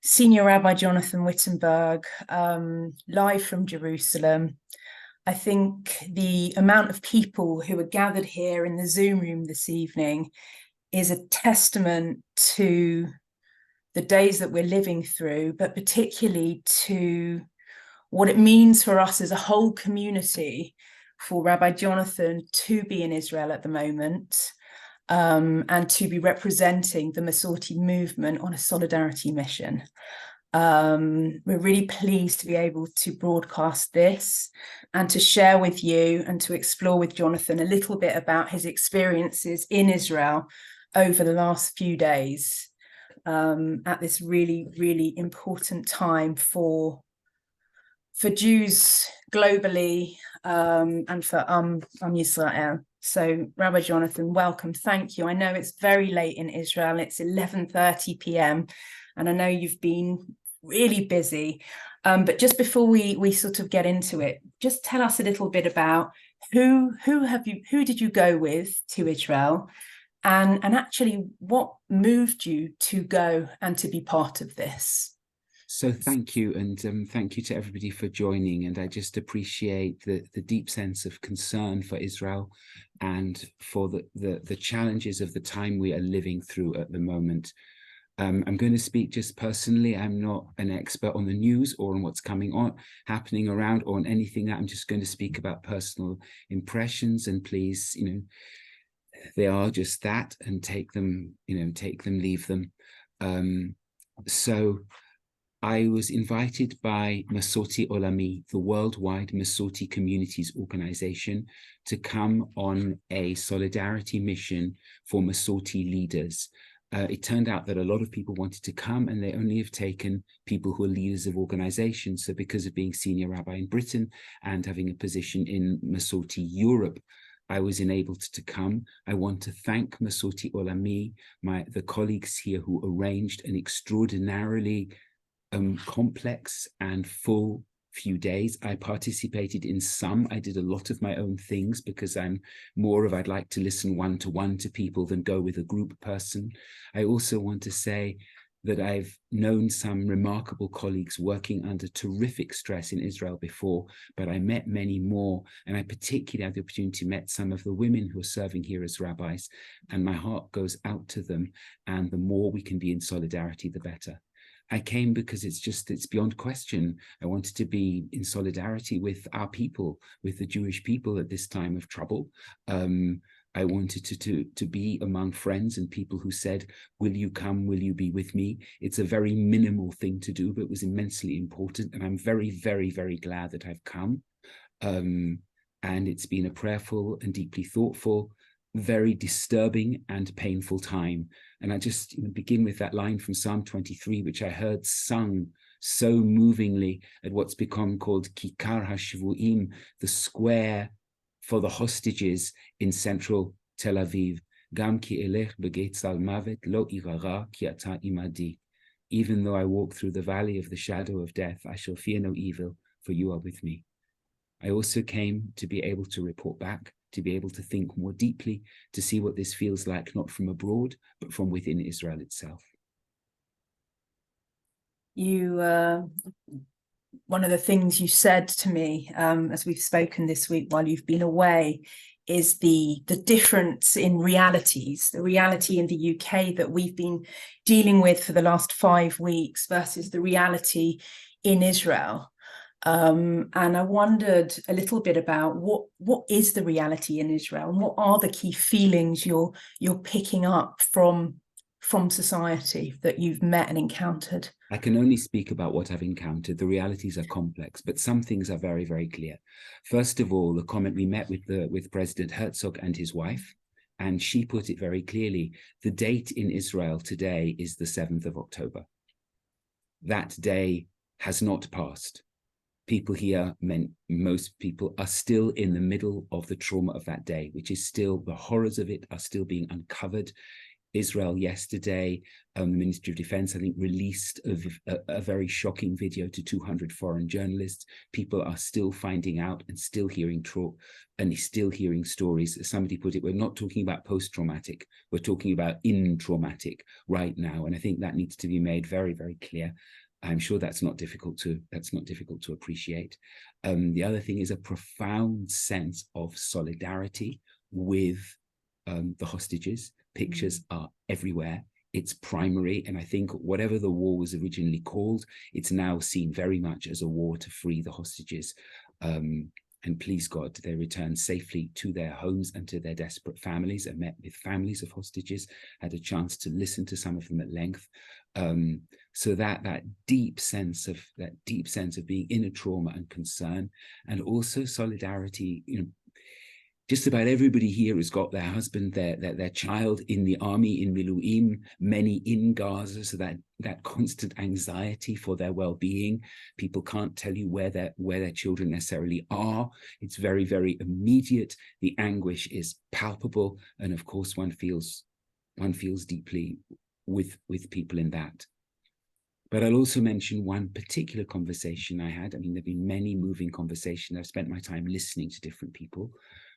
Senior Rabbi Jonathan Wittenberg, live from Jerusalem. I think the amount of people who are gathered here in the Zoom room this evening is a testament to the days that we're living through, but particularly to what it means for us as a whole community for Rabbi Jonathan to be in Israel at the moment, and to be representing the Masorti movement on a solidarity mission. We're really pleased to be able to broadcast this and to share with you and to explore with Jonathan a little bit about his experiences in Israel over the last few days, at this really, really important time for Jews globally, and for Israel. So, Rabbi Jonathan, welcome. Thank you. I know it's very late in Israel. It's 11:30 p.m. and I know you've been really busy. But just before we sort of get into it, just tell us a little bit about who did you go with to Israel, and actually what moved you to go and to be part of this. So thank you, and thank you to everybody for joining. And I just appreciate the deep sense of concern for Israel and for the challenges of the time we are living through at the moment. I'm going to speak just personally. I'm not an expert on the news or on what's happening around, or on anything. I'm just going to speak about personal impressions, and please, they are just that, and take them, leave them. So I was invited by Masorti Olami, the worldwide Masorti Communities Organization, to come on a solidarity mission for Masorti leaders. It turned out that a lot of people wanted to come, and they only have taken people who are leaders of organizations. So because of being senior rabbi in Britain and having a position in Masorti Europe, I was enabled to come. I want to thank Masorti Olami, the colleagues here who arranged an extraordinarily complex and full few days. I participated in some. I did a lot of my own things because I'm more of, I'd like to listen one-to-one to people than go with a group person. I also want to say that I've known some remarkable colleagues working under terrific stress in Israel before, but I met many more, and I particularly had the opportunity to meet some of the women who are serving here as rabbis, and my heart goes out to them, and the more we can be in solidarity, the better. I came because it's beyond question. I wanted to be in solidarity with our people, with the Jewish people at this time of trouble. I wanted to be among friends and people who said, will you come, will you be with me? It's a very minimal thing to do, but it was immensely important. And I'm very, very, very glad that I've come. And it's been a prayerful and deeply thoughtful, very disturbing and painful time. And I just begin with that line from Psalm 23, which I heard sung so movingly at what's become called Kikar HaShvuim, the square for the hostages in central Tel Aviv. Gam ki elech begetzal mavet lo irara ki ata imadi. Even though I walk through the valley of the shadow of death, I shall fear no evil, for you are with me. I also came to be able to report back, to be able to think more deeply, to see what this feels like, not from abroad, but from within Israel itself. One of the things you said to me, as we've spoken this week while you've been away, is the difference in realities, the reality in the UK that we've been dealing with for the last 5 weeks versus the reality in Israel. And I wondered a little bit about what is the reality in Israel, and what are the key feelings you're picking up from society that you've met and encountered? I can only speak about what I've encountered. The realities are complex, but some things are very, very clear. First of all, the comment we met with President Herzog and his wife, and she put it very clearly. The date in Israel today is the 7th of October. That day has not passed. People here, most people, are still in the middle of the trauma of that day, which is still, the horrors of it are still being uncovered. Israel yesterday, the Ministry of Defense, I think, released a very shocking video to 200 foreign journalists. People are still finding out and still hearing stories. As somebody put it, we're not talking about post-traumatic, we're talking about in-traumatic right now. And I think that needs to be made very, very clear. I'm sure that's not difficult to appreciate. The other thing is a profound sense of solidarity with the hostages. Pictures are everywhere. It's primary, and I think whatever the war was originally called, it's now seen very much as a war to free the hostages. And please God, they return safely to their homes and to their desperate families. I met with families of hostages, had a chance to listen to some of them at length. So that deep sense of being in a trauma and concern, and also solidarity. Just about everybody here has got their husband, their child in the army, in Miluim, many in Gaza, so that constant anxiety for their well-being. People can't tell you where their children necessarily are. It's very, very immediate. The anguish is palpable, and of course one feels deeply with people in that. But I'll also mention one particular conversation I had. I mean, there have been many moving conversations. I've spent my time listening to different people.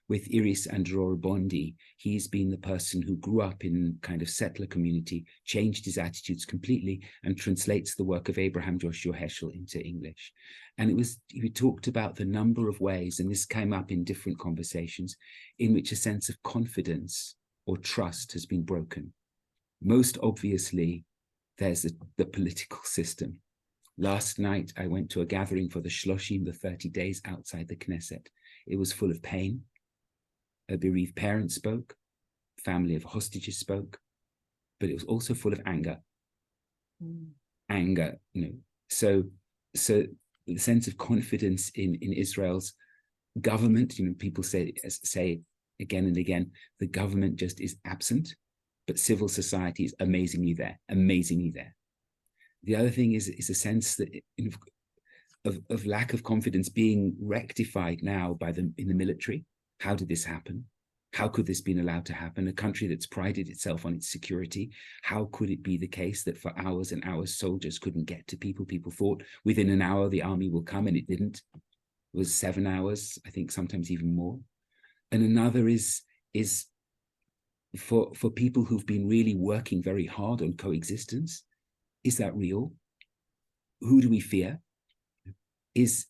With Iris Andror-Bondi, he's been the person who grew up in kind of settler community, changed his attitudes completely, and translates the work of Abraham Joshua Heschel into English. And we talked about the number of ways, and this came up in different conversations, in which a sense of confidence or trust has been broken. Most obviously, there's the political system. Last night, I went to a gathering for the Shloshim, the 30 days outside the Knesset. It was full of pain. A bereaved parent spoke, family of hostages spoke, but it was also full of anger. Anger, So the sense of confidence in Israel's government, people say again and again, the government just is absent, but civil society is amazingly there. The other thing is a sense that of lack of confidence being rectified now in the military. How did this happen? How could this been allowed to happen? A country that's prided itself on its security. How could it be the case that for hours and hours soldiers couldn't get to people? People thought within an hour the army will come, and it didn't. It was 7 hours, I think sometimes even more. And another is for people who've been really working very hard on coexistence. Is that real? Who do we fear? Is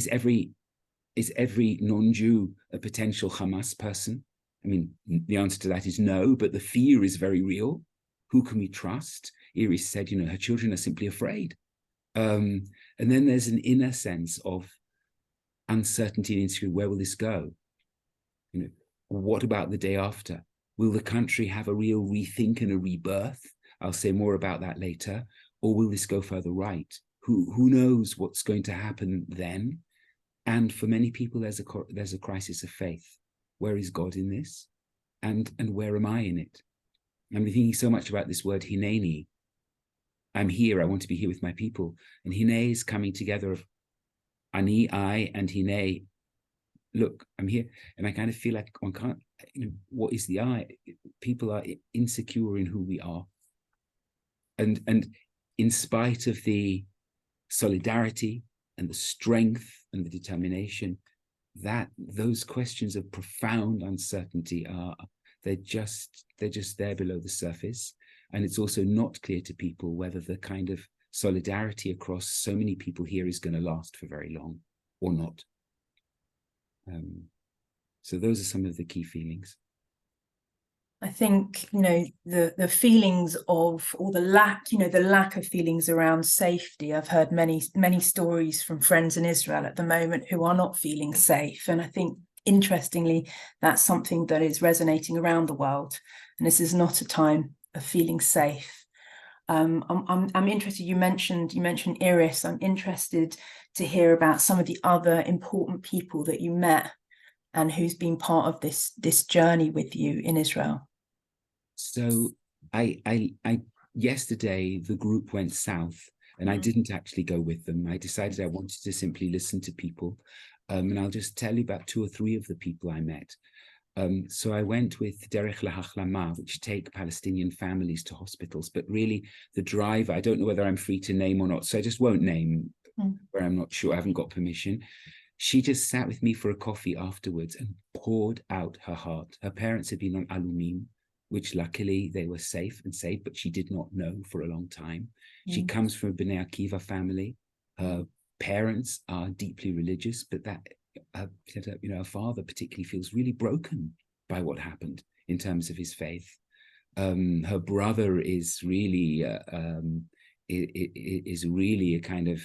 every non-Jew a potential Hamas person? I mean, the answer to that is no, but the fear is very real. Who can we trust? Iris said, her children are simply afraid. And then there's an inner sense of uncertainty and insecurity. Where will this go? What about the day after? Will the country have a real rethink and a rebirth? I'll say more about that later. Or will this go further right? Who knows what's going to happen then? And for many people, there's a crisis of faith. Where is God in this? And where am I in it? I'm thinking so much about this word hineni. I'm here, I want to be here with my people. And hine is coming together of ani, I, and hine. Look, I'm here. And I kind of feel like one can't, what is the I? People are insecure in who we are. And in spite of the solidarity and the strength and the determination, that those questions of profound uncertainty they're just there below the surface. And it's also not clear to people whether the kind of solidarity across so many people here is going to last for very long or not. So those are some of the key feelings. I think, the feelings of, or the lack of feelings around safety. I've heard many stories from friends in Israel at the moment who are not feeling safe. And I think, interestingly, that's something that is resonating around the world. And this is not a time of feeling safe. I'm interested, you mentioned Iris. I'm interested to hear about some of the other important people that you met and who's been part of this journey with you in Israel. So I yesterday the group went south, and I didn't actually go with them. I decided I wanted to simply listen to people, and I'll just tell you about 2 or 3 of the people I met. So I went with Derech Lahachlama, which take Palestinian families to hospitals. But really, the driver, I don't know whether I'm free to name or not, so I just won't name where I'm not sure, I haven't got permission. She just sat with me for a coffee afterwards and poured out her heart. Her parents had been on Alumim, which luckily they were safe, but she did not know for a long time. She comes from a Bnei Akiva family. Her parents are deeply religious, but that, her father particularly feels really broken by what happened in terms of his faith. Her brother is really a kind of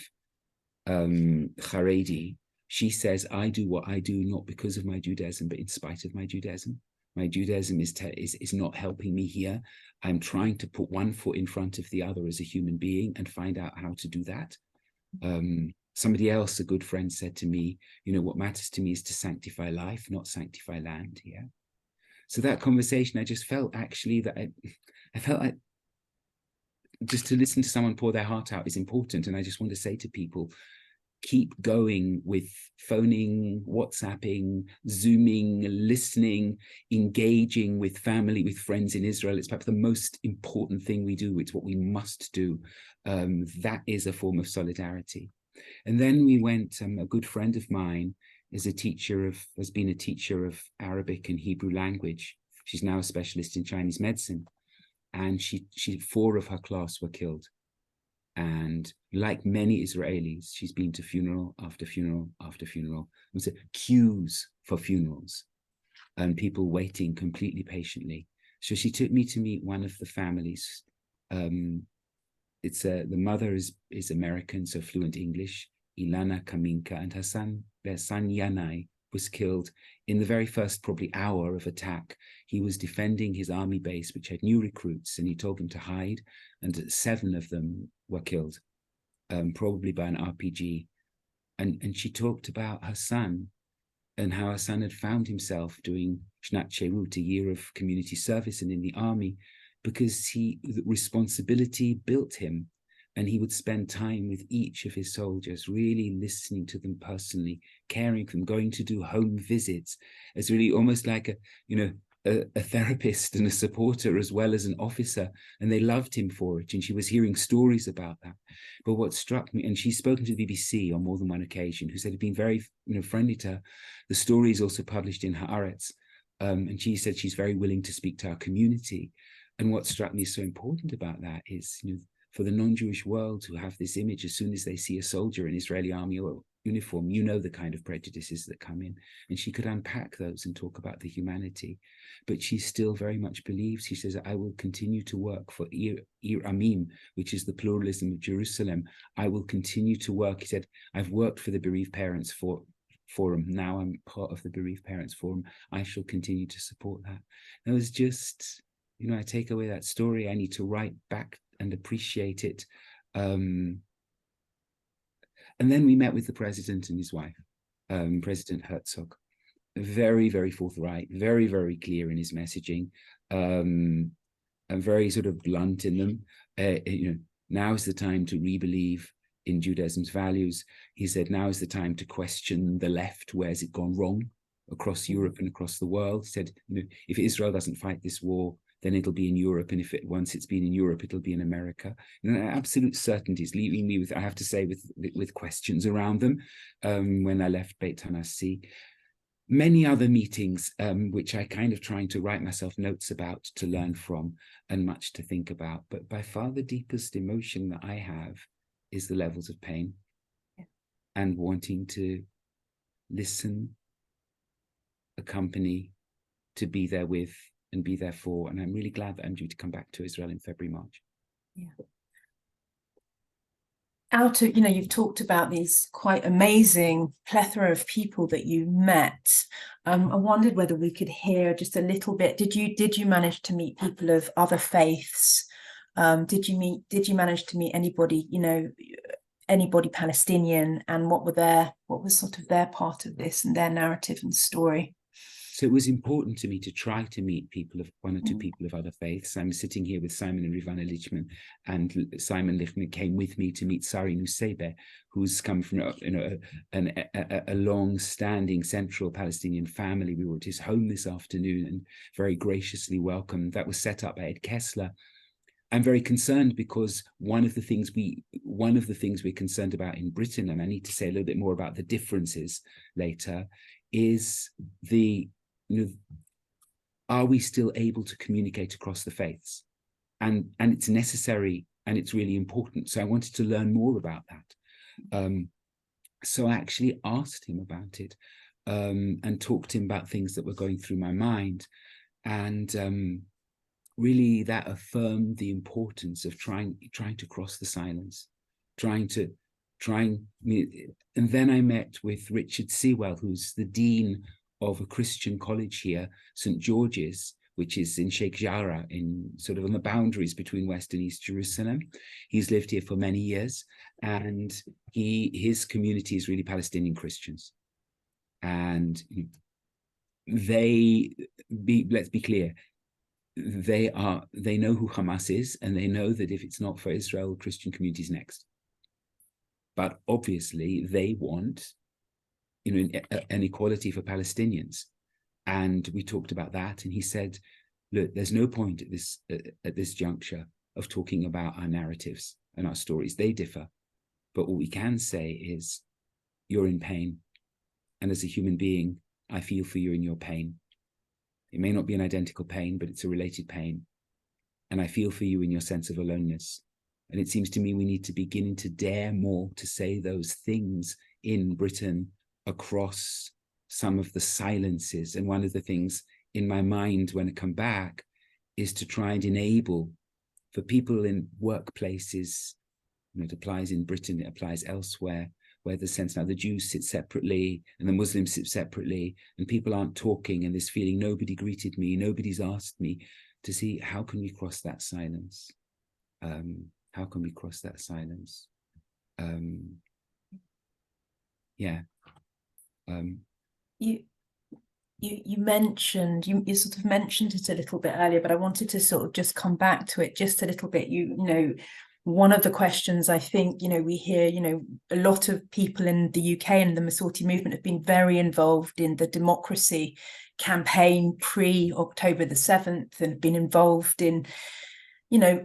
Haredi. She says, I do what I do not because of my Judaism, but in spite of my Judaism. My Judaism is not helping me here. I'm trying to put one foot in front of the other as a human being and find out how to do that. Somebody else, a good friend, said to me, what matters to me is to sanctify life, not sanctify land. Yeah. So that conversation, I just felt actually that I felt like just to listen to someone pour their heart out is important. And I just want to say to people, keep going with phoning, WhatsApping, Zooming, listening, engaging with family, with friends in Israel. It's perhaps the most important thing we do. It's what we must do. That is a form of solidarity. And then we went, a good friend of mine has been a teacher of Arabic and Hebrew language. She's now a specialist in Chinese medicine. And she 4 of her class were killed. And like many Israelis, she's been to funeral after funeral after funeral. And so queues for funerals and people waiting completely patiently. So she took me to meet one of the families. The mother is American, so fluent English, Ilana Kaminka, and their son Yanai, was killed in the very first probably hour of attack. He was defending his army base, which had new recruits, and he told them to hide, and 7 of them were killed, probably by an RPG. And she talked about her son and how her son had found himself doing Shnat Sherut, a year of community service and in the army, because the responsibility built him. And he would spend time with each of his soldiers, really listening to them personally, caring for them, going to do home visits as really almost like a therapist and a supporter as well as an officer. And they loved him for it. And she was hearing stories about that. But what struck me, and she's spoken to the BBC on more than one occasion, who said it'd been very friendly to her. The story is also published in Haaretz. And she said she's very willing to speak to our community. And what struck me so important about that is, for the non-Jewish world who have this image, as soon as they see a soldier in Israeli army or uniform, the kind of prejudices that come in. And she could unpack those and talk about the humanity. But she still very much believes, she says, I will continue to work for Ir Amim, which is the pluralism of Jerusalem. I will continue to work. He said, I've worked for the Bereaved Parents Forum. Now I'm part of the Bereaved Parents Forum. I shall continue to support that. And it was just, I take away that story. I need to write back and appreciate it. And then we met with the president and his wife, President Herzog. Very, very forthright, very, very clear in his messaging, and very sort of blunt in them. Now is the time to re-believe in Judaism's values. He said, now is the time to question the left. Where's it gone wrong across Europe and across the world? He said, if Israel doesn't fight this war, then it'll be in Europe. And once it's been in Europe, it'll be in America. Absolute certainties, leaving me with, I have to say, with questions around them when I left Beit HaNasi. Many other meetings, which I kind of trying to write myself notes about to learn from and much to think about. But by far the deepest emotion that I have is the levels of pain and wanting to listen, accompany, to be there with, and be there for. And I'm really glad that I'm due to come back to Israel in February, March. Yeah. Out of, you've talked about these quite amazing plethora of people that you met. I wondered whether we could hear just a little bit. Did you manage to meet people of other faiths? Did you manage to meet anybody, anybody Palestinian, and what was sort of their part of this and their narrative and story? So it was important to me to try to meet people of one or two people of other faiths. I'm sitting here with Simon and Rivana Lichman, and Simon Lichman came with me to meet Sari Nusseibeh, who's come from a long-standing central Palestinian family. We were at his home this afternoon and very graciously welcomed. That was set up by Ed Kessler. I'm very concerned because one of the things we're concerned about in Britain, and I need to say a little bit more about the differences later, is are we still able to communicate across the faiths? And it's necessary and it's really important. So I wanted to learn more about that. So I actually asked him about it and talked to him about things that were going through my mind. And really that affirmed the importance of trying to cross the silence, and then I met with Richard Sewell, who's the dean of a Christian college here, St. George's, which is in Sheikh Jarrah, in sort of on the boundaries between West and East Jerusalem. He's lived here for many years, and his community is really Palestinian Christians. And let's be clear, they know who Hamas is, and they know that if it's not for Israel, Christian community is next. But obviously they want an equality for Palestinians. And we talked about that, and he said, look, there's no point at this juncture of talking about our narratives and our stories. They differ. But what we can say is, you're in pain. And as a human being, I feel for you in your pain. It may not be an identical pain, but it's a related pain. And I feel for you in your sense of aloneness. And it seems to me we need to begin to dare more to say those things in Britain across some of the silences. And one of the things in my mind when I come back is to try and enable for people in workplaces, it applies in Britain, it applies elsewhere, where the sense now the Jews sit separately and the Muslims sit separately and people aren't talking, and this feeling nobody greeted me, nobody's asked me, to see how can we cross that silence? How can we cross that silence? You mentioned, you sort of mentioned it a little bit earlier, but I wanted to sort of just come back to it just a little bit. One of the questions I think, we hear, a lot of people in the UK and the Masorti movement have been very involved in the democracy campaign pre-October the 7th, and been involved in,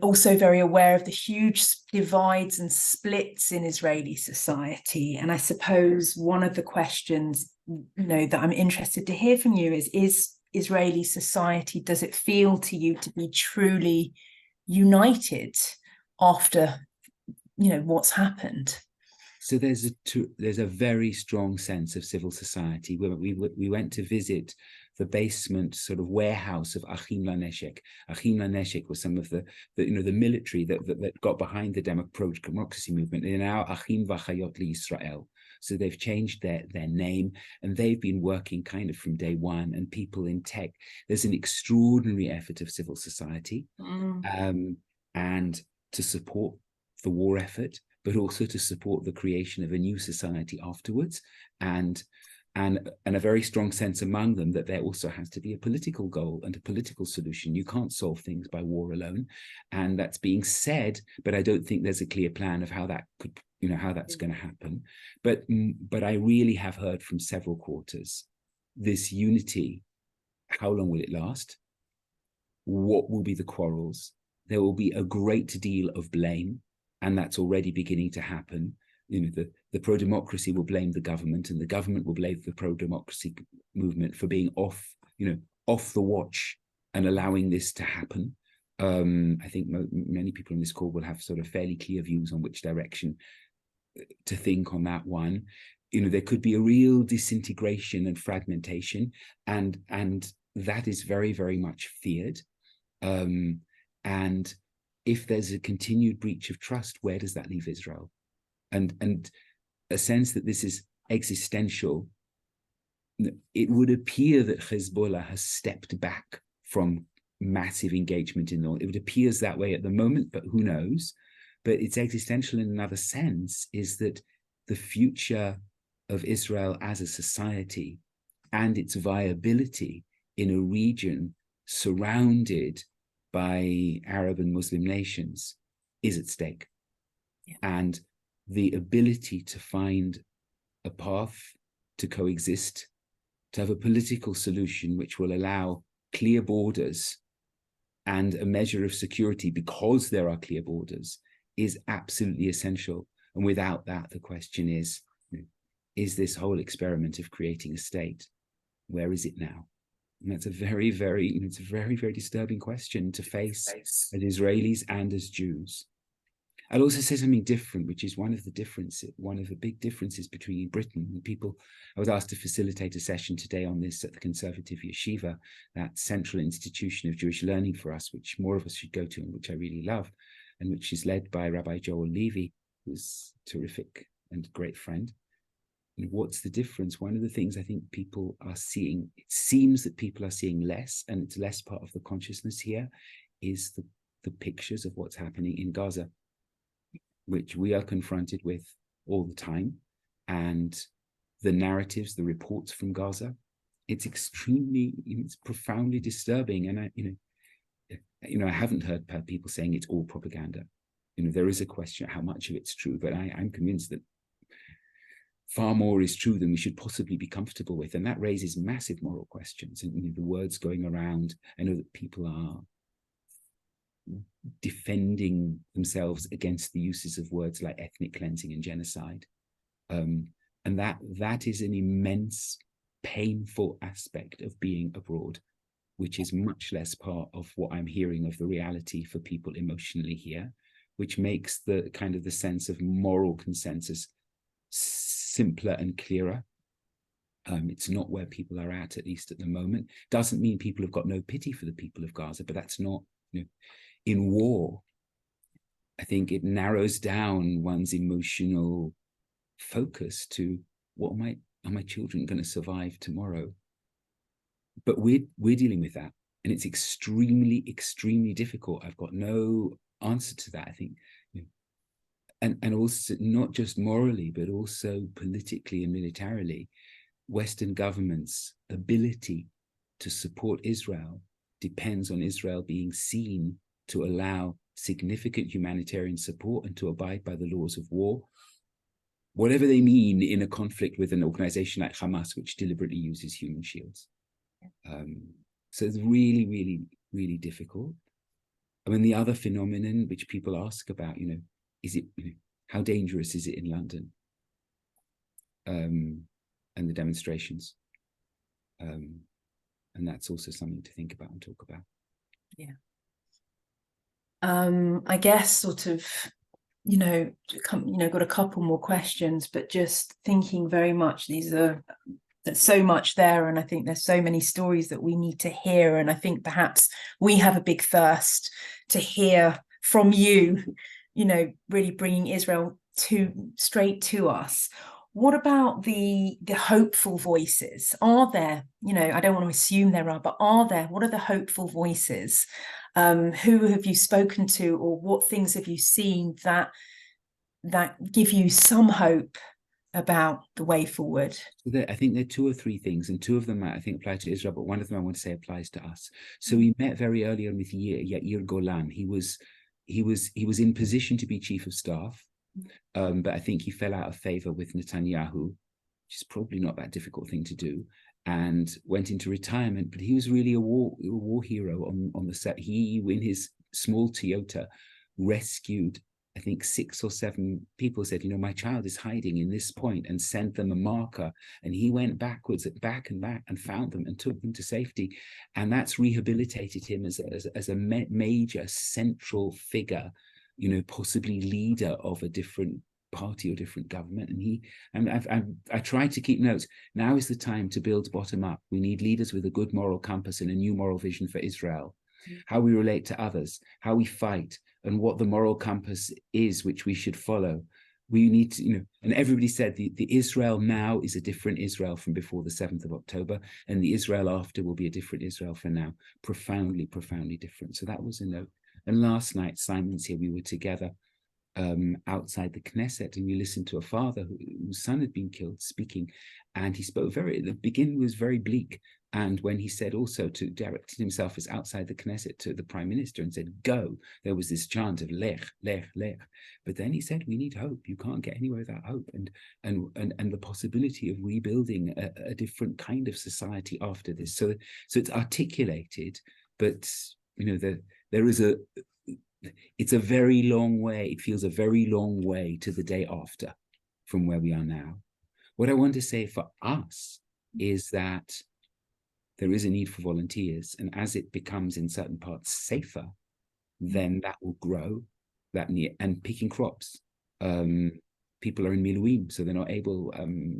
also very aware of the huge divides and splits in Israeli society. And I suppose one of the questions, that I'm interested to hear from you is Israeli society, does it feel to you to be truly united after, what's happened? So there's a very strong sense of civil society. We went to visit the basement sort of warehouse of Achim LaNeshek. Achim LaNeshek was some of the military that got behind the democracy movement. They're now Achim Vachayot LiYisrael. So they've changed their name, and they've been working kind of from day one. And people in tech, there's an extraordinary effort of civil society, and to support the war effort, but also to support the creation of a new society afterwards, and a very strong sense among them that there also has to be a political goal and a political solution. You can't solve things by war alone, and that's being said, but I don't think there's a clear plan of how that could, how that's going to happen. But I really have heard from several quarters this unity. How long will it last? What will be the quarrels? There will be a great deal of blame, and that's already beginning to happen. The pro-democracy will blame the government, and the government will blame the pro-democracy movement for being off the watch and allowing this to happen. I think many people in this call will have sort of fairly clear views on which direction to think on that one. There could be a real disintegration and fragmentation, and that is very, very much feared. And if there's a continued breach of trust, where does that leave Israel? And a sense that this is existential. It would appear that Hezbollah has stepped back from massive engagement in the north. It appears that way at the moment, but who knows? But it's existential in another sense, is that the future of Israel as a society and its viability in a region surrounded by Arab and Muslim nations is at stake. Yeah. And the ability to find a path to coexist, to have a political solution which will allow clear borders and a measure of security because there are clear borders is absolutely essential. And without that, the question is this whole experiment of creating a state, where is it now? And that's a very, very disturbing question to face as Israelis and as Jews. I'll also say something different, which is one of the big differences between Britain and people. I was asked to facilitate a session today on this at the Conservative Yeshiva, that central institution of Jewish learning for us, which more of us should go to and which I really love, and which is led by Rabbi Joel Levy, who's a terrific and great friend. And what's the difference? One of the things I think people are seeing, it seems that people are seeing less, and it's less part of the consciousness here, is the pictures of what's happening in Gaza, which we are confronted with all the time, and the narratives, the reports from Gaza. It's profoundly disturbing. And I haven't heard people saying it's all propaganda. There is a question how much of it's true, but I'm convinced that far more is true than we should possibly be comfortable with, and that raises massive moral questions. And the words going around, I know that people are defending themselves against the uses of words like ethnic cleansing and genocide, and that is an immense, painful aspect of being abroad, which is much less part of what I'm hearing of the reality for people emotionally here, which makes the kind of the sense of moral consensus simpler and clearer. It's not where people are at least at the moment. Doesn't mean people have got no pity for the people of Gaza, but that's not, in war, I think it narrows down one's emotional focus to are my children going to survive tomorrow? But we're dealing with that, and it's extremely, extremely difficult. I've got no answer to that. I think, and also not just morally, but also politically and militarily, Western governments' ability to support Israel depends on Israel being seen to allow significant humanitarian support and to abide by the laws of war, whatever they mean in a conflict with an organization like Hamas, which deliberately uses human shields. So it's really, really, really difficult. I mean, the other phenomenon which people ask about, is it, how dangerous is it in London? And the demonstrations. And that's also something to think about and talk about. Yeah. I guess sort of, got a couple more questions, but just thinking very much, there's so much there, and I think there's so many stories that we need to hear, and I think perhaps we have a big thirst to hear from you, really bringing Israel straight to us. What about the hopeful voices? Are there, I don't want to assume there are, but what are the hopeful voices? Who have you spoken to, or what things have you seen that give you some hope about the way forward? I think there are two or three things, and two of them I think apply to Israel, but one of them I want to say applies to us. So we met very early on with Yair Golan. He was in position to be chief of staff, but I think he fell out of favor with Netanyahu, which is probably not that difficult thing to do, and went into retirement. But he was really a war hero on the set. He, in his small Toyota, rescued, I think, 6 or 7 people. Said, my child is hiding in this point, and sent them a marker. And he went back and found them and took them to safety. And that's rehabilitated him as a major central figure, possibly leader of a different party or different government. And I tried to keep notes. Now is the time to build bottom up. We need leaders with a good moral compass and a new moral vision for Israel, how we relate to others, how we fight, and what the moral compass is which we should follow. We need to, and everybody said the Israel now is a different Israel from before the 7th of October, and the Israel after will be a different Israel for now. Profoundly, profoundly different. So that was a note. And last night, Simon's here, we were together outside the Knesset, and you listened to a father whose son had been killed speaking, and he spoke the beginning was very bleak. And when he said also to direct himself as outside the Knesset to the prime minister and said, go, there was this chant of lech, lech, lech. But then he said, we need hope. You can't get anywhere without hope. And the possibility of rebuilding a different kind of society after this. So it's articulated, but there is it's a very long way. It feels a very long way to the day after from where we are now. What I want to say for us is that there is a need for volunteers. And as it becomes in certain parts safer, then that will grow. And picking crops. People are in Miluim, so they're not able.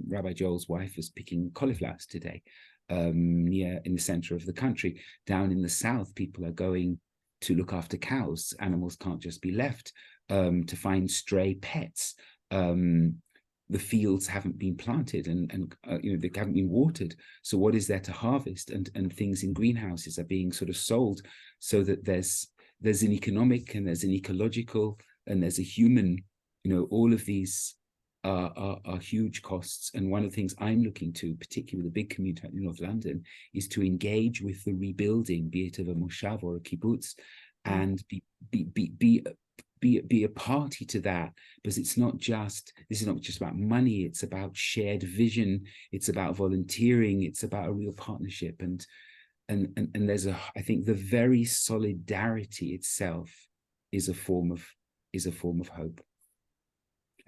Rabbi Joel's wife was picking cauliflowers today near in the center of the country. Down in the south, people are going to look after cows. Animals can't just be left, to find stray pets. The fields haven't been planted and they haven't been watered. So what is there to harvest? And things in greenhouses are being sort of sold, so that there's an economic and there's an ecological and there's a human. All of these are huge costs. And one of the things I'm looking to, particularly with the big community in North London, is to engage with the rebuilding, be it of a moshav or a kibbutz, and be a party to that, because this is not just about money. It's about shared vision. It's about volunteering. It's about a real partnership. And there's I think the very solidarity itself is a form of hope.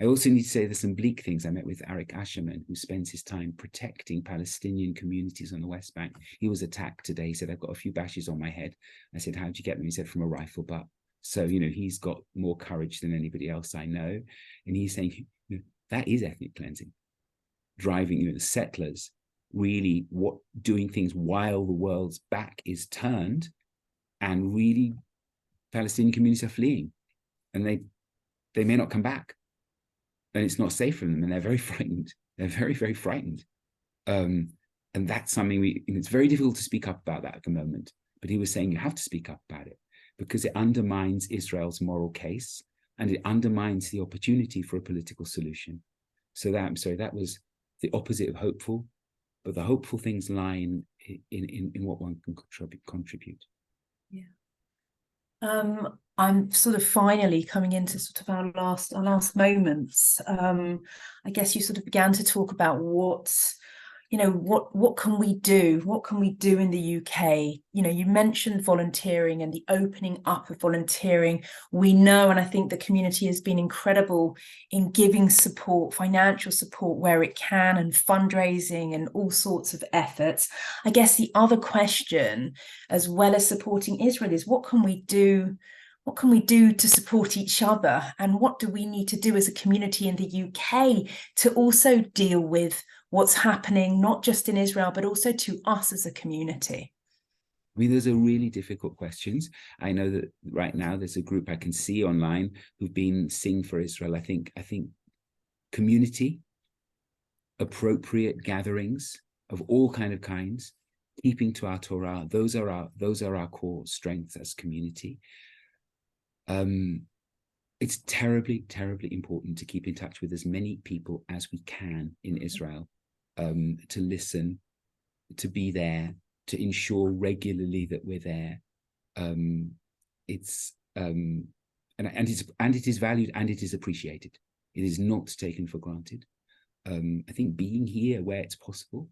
I also need to say there's some bleak things. I met with Arik Asherman, who spends his time protecting Palestinian communities on the West Bank. He was attacked today. He said, I've got a few bashes on my head. I said, how'd you get them? He said, from a rifle butt. So, he's got more courage than anybody else I know. And he's saying, that is ethnic cleansing. Driving, the settlers really doing things while the world's back is turned, and really Palestinian communities are fleeing, and they may not come back. And it's not safe for them, and they're very frightened. They're very, very frightened. And that's something it's very difficult to speak up about that at the moment. But he was saying you have to speak up about it, because it undermines Israel's moral case, and it undermines the opportunity for a political solution. So that was the opposite of hopeful, but the hopeful things lie in what one can contribute. Yeah. I'm sort of finally coming into sort of our last moments. I guess you sort of began to talk about what can we do? What can we do in the UK? You mentioned volunteering and the opening up of volunteering. We know, and I think the community has been incredible in giving support, financial support where it can, and fundraising and all sorts of efforts. I guess the other question, as well as supporting Israel, is what can we do? What can we do to support each other? And what do we need to do as a community in the UK to also deal with what's happening, not just in Israel, but also to us as a community? I mean, those are really difficult questions. I know that right now there's a group I can see online who've been Sing for Israel. I think community, appropriate gatherings of all kinds, keeping to our Torah, those are our core strengths as community. It's terribly, terribly important to keep in touch with as many people as we can in Israel, to listen, to be there, to ensure regularly that we're there. It is valued and it is appreciated. It is not taken for granted. I think being here where it's possible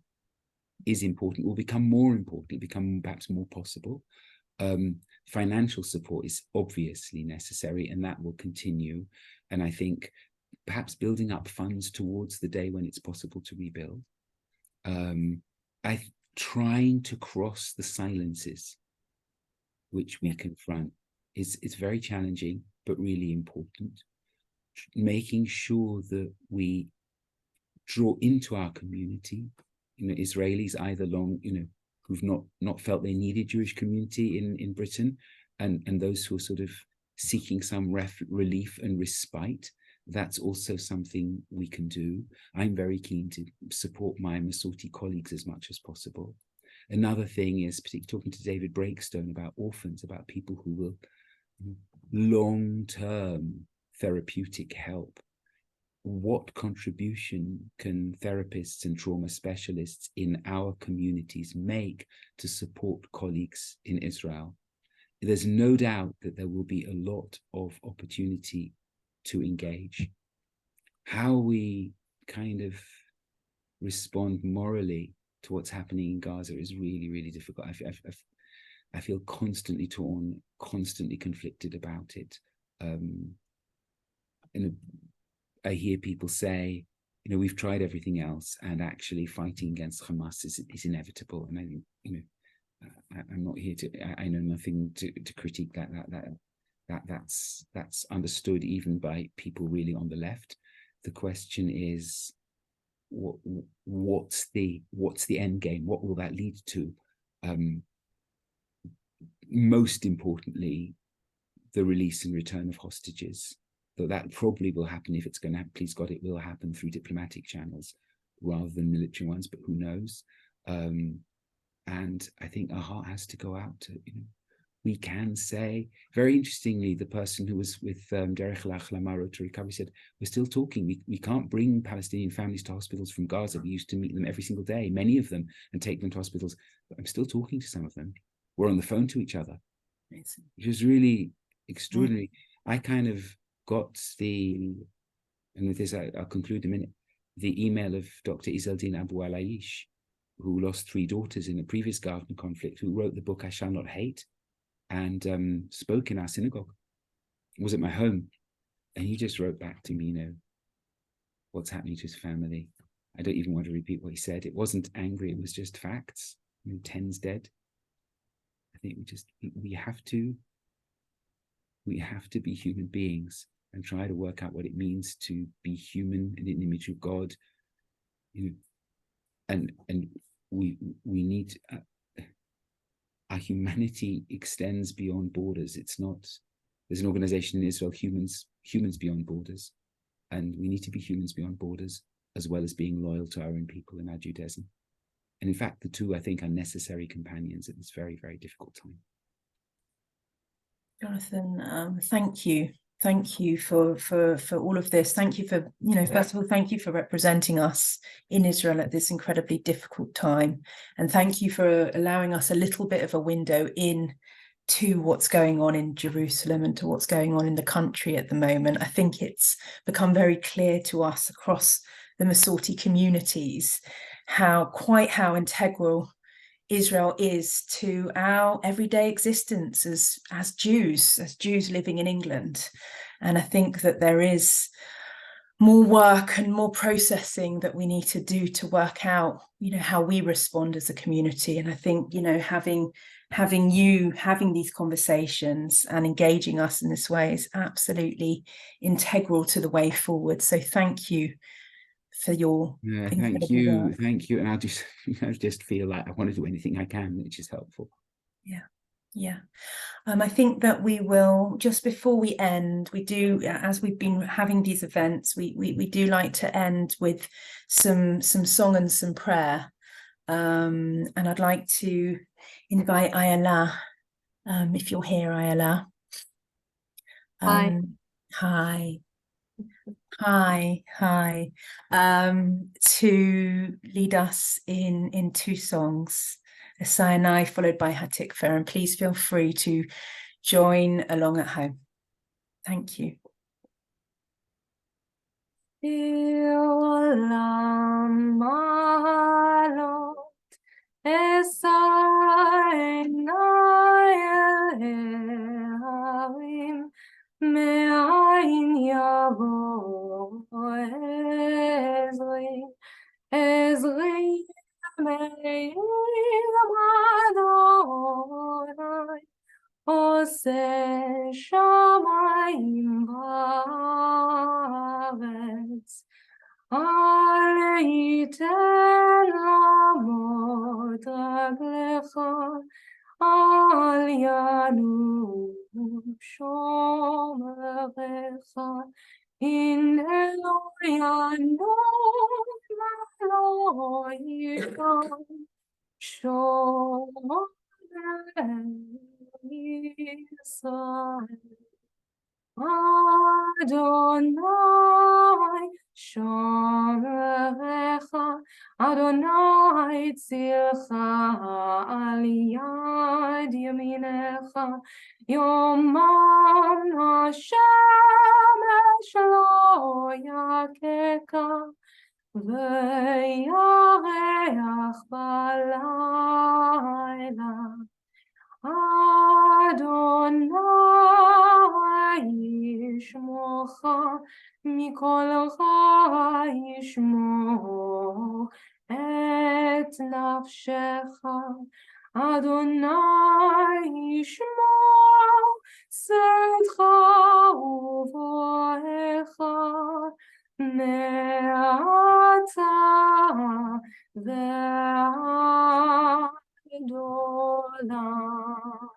is important, will become more important, become perhaps more possible. Financial support is obviously necessary, and that will continue. And I think perhaps building up funds towards the day when it's possible to rebuild. Trying to cross the silences which we confront is very challenging, but really important. Making sure that we draw into our community, Israelis either who've not felt they needed Jewish community in Britain, and those who are sort of seeking some relief and respite. That's also something we can do. I'm very keen to support my Masorti colleagues as much as possible. Another thing is particularly talking to David Breakstone about orphans, about people who will long-term therapeutic help. What contribution can therapists and trauma specialists in our communities make to support colleagues in Israel? There's no doubt that there will be a lot of opportunity to engage. How we kind of respond morally to what's happening in Gaza is really, really difficult. I feel constantly torn, constantly conflicted about it. I hear people say, we've tried everything else, and actually fighting against Hamas is inevitable. And I think, I'm not here to. I know nothing to critique that. That's understood even by people really on the left. The question is, what's the end game? What will that lead to? Most importantly, the release and return of hostages. Though that probably will happen. If it's going to happen, please God, it will happen through diplomatic channels rather than military ones, but who knows? And I think our heart has to go out to, we can say, very interestingly, the person who was with Derech Lachlamar Road to Recovery said, we're still talking. We can't bring Palestinian families to hospitals from Gaza. We used to meet them every single day, many of them, and take them to hospitals. But I'm still talking to some of them. We're on the phone to each other. Which was really extraordinary. I kind of got and with this I'll conclude in a minute, the email of Dr. Izeldin Abu Alaish, who lost 3 daughters in a previous garden conflict, who wrote the book I Shall Not Hate, and spoke in our synagogue. It was at my home, and he just wrote back to me, what's happening to his family. I don't even want to repeat what he said. It wasn't angry, it was just facts. 10's dead. I think we have to be human beings and try to work out what it means to be human in the image of God. And we need our humanity extends beyond borders. It's not, there's an organization in Israel, Humans Beyond Borders, and we need to be humans beyond borders as well as being loyal to our own people and our Judaism. And in fact, the two, I think, are necessary companions at this very, very difficult time. Jonathan, thank you. Thank you for all of this. Thank you for, first of all, thank you for representing us in Israel at this incredibly difficult time. And thank you for allowing us a little bit of a window in to what's going on in Jerusalem and to what's going on in the country at the moment. I think it's become very clear to us across the Masorti communities how integral Israel is to our everyday existence as Jews living in England. And I think that there is more work and more processing that we need to do to work out, how we respond as a community. And I think, having these conversations and engaging us in this way is absolutely integral to the way forward. So thank you for your thank you and I just feel like I want to do anything I can which is helpful. I think that we will, just before we end, we do, as we've been having these events, we do like to end with some song and some prayer, and I'd like to invite Ayala, if you're here, Ayala. Hi. To lead us in 2 songs, a Sinai followed by Hatikva, and please feel free to join along at home. Thank you. מאין יבוא עזרי מעיר אדוני עושה שמיים וארץ אל ייתן למות רגלך אל ינום שומרך הנה לא ינום ולא יישן שומר ישראל. Adonai shomerecha, Adonai tzilcha al yad yaminecha, Yomam hashemesh lo yakeka, ve'yareach balayla. Adonai yishmocha, mikol yishmo et nafshecha. Adonai yishmo tzedcha uvoecha me'ata ve'ad olam.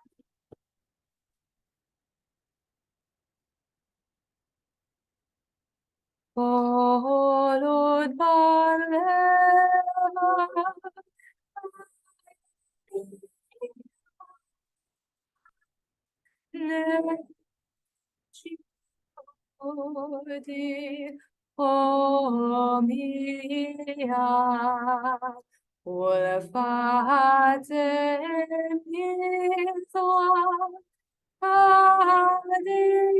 Kol od balev nechivodi homiyad ulefatem yitzvah adim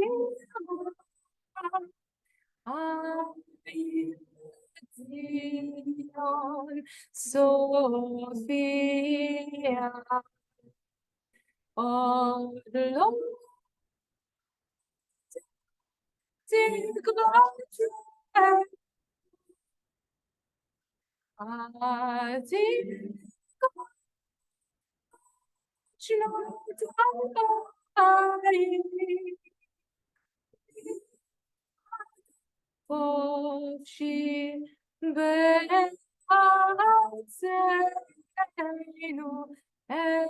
Zion, Sophia, oh Lord, Hofshi be'atzenu et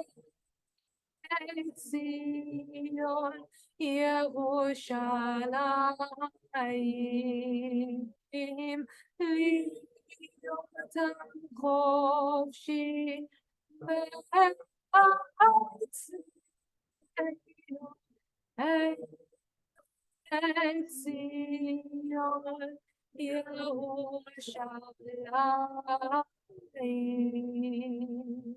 Zion Yerushalayim liyotam Hofshi be'atzenu et Zion Yerushalayim.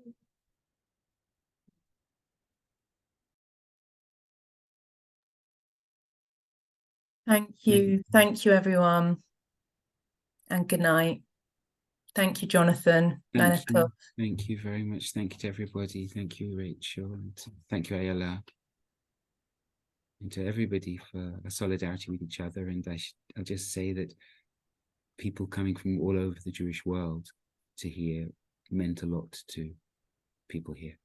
Thank you, everyone, and good night. Thank you, Jonathan. Thank you very much. Thank you to everybody. Thank you, Rachel, and thank you, Ayala, and to everybody for a solidarity with each other. And I'll just say that people coming from all over the Jewish world to here meant a lot to people here.